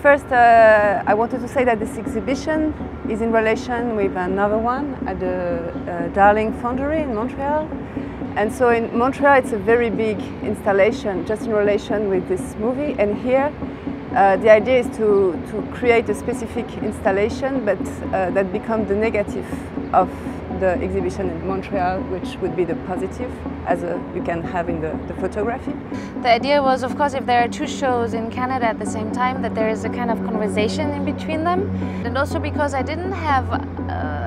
first, I wanted to say that this exhibition is in relation with another one at the Darling Foundry in Montreal. And so in Montreal, it's a very big installation, just in relation with this movie. And here, the idea is to create a specific installation, but that becomes the negative of the exhibition in Montreal, which would be the positive, as you can have in the photography. The idea was, of course, if there are two shows in Canada at the same time, that there is a kind of conversation in between them. And also because I didn't have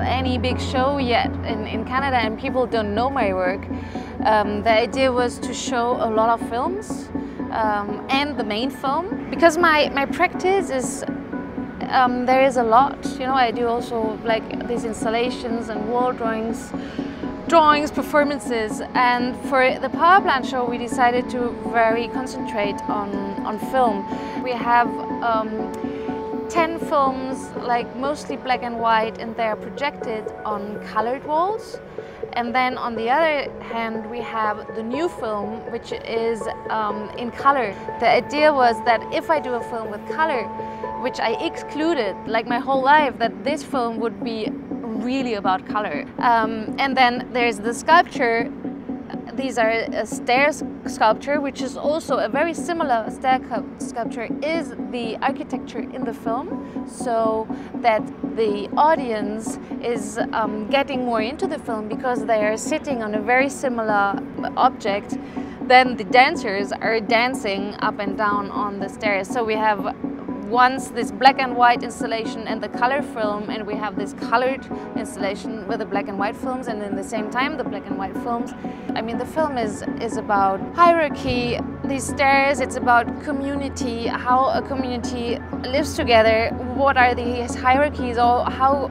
any big show yet in Canada and people don't know my work, the idea was to show a lot of films and the main film. Because my practice is there is a lot, you know. I do also like these installations and wall drawings, performances, and for the power plant show we decided to very concentrate on film. We have 10 films, like mostly black and white, and they are projected on colored walls. And then on the other hand we have the new film, which is in color. The idea was that if I do a film with color, which I excluded like my whole life, that this film would be really about color. And then there's the sculpture. These are a stair sculpture, which is also a very similar stair sculpture, is the architecture in the film, so that the audience is getting more into the film because they are sitting on a very similar object. Then the dancers are dancing up and down on the stairs. So we have once this black and white installation and the color film, and we have this colored installation with the black and white films, and in the same time the black and white films. I mean, the film is about hierarchy, these stairs, it's about community, how a community lives together, what are these hierarchies, or how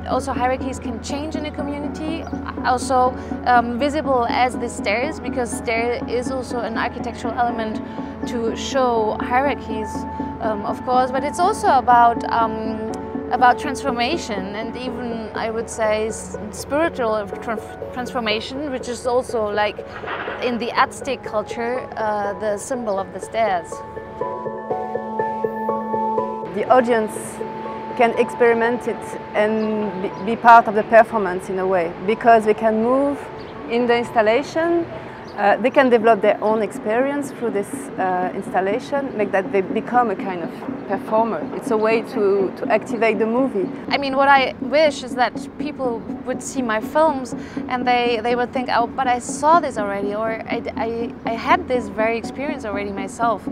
also hierarchies can change in a community, also visible as the stairs, because stair is also an architectural element to show hierarchies, of course, but it's also about transformation, and even I would say spiritual transformation, which is also like in the Aztec culture the symbol of the stairs. The audience can experiment it and be part of the performance in a way, because they can move in the installation. They can develop their own experience through this installation, make that they become a kind of performer. It's a way to activate the movie. I mean, what I wish is that people would see my films and they would think, oh, but I saw this already, or I had this very experience already myself.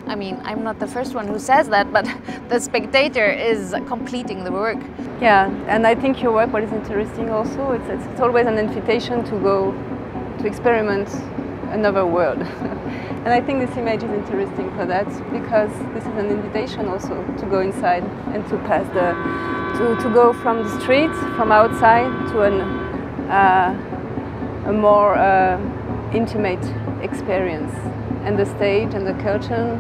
I mean, I'm not the first one who says that, but the spectator is completing the work. Yeah, and I think your work, what is interesting also, it's always an invitation to go to experiment another world. And I think this image is interesting for that, because this is an invitation also to go inside and to pass to go from the street, from outside, to a more intimate experience. And the stage and the curtain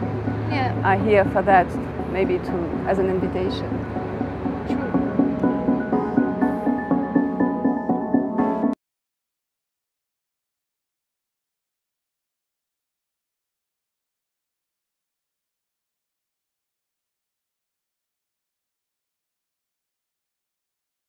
are here for that, maybe as an invitation.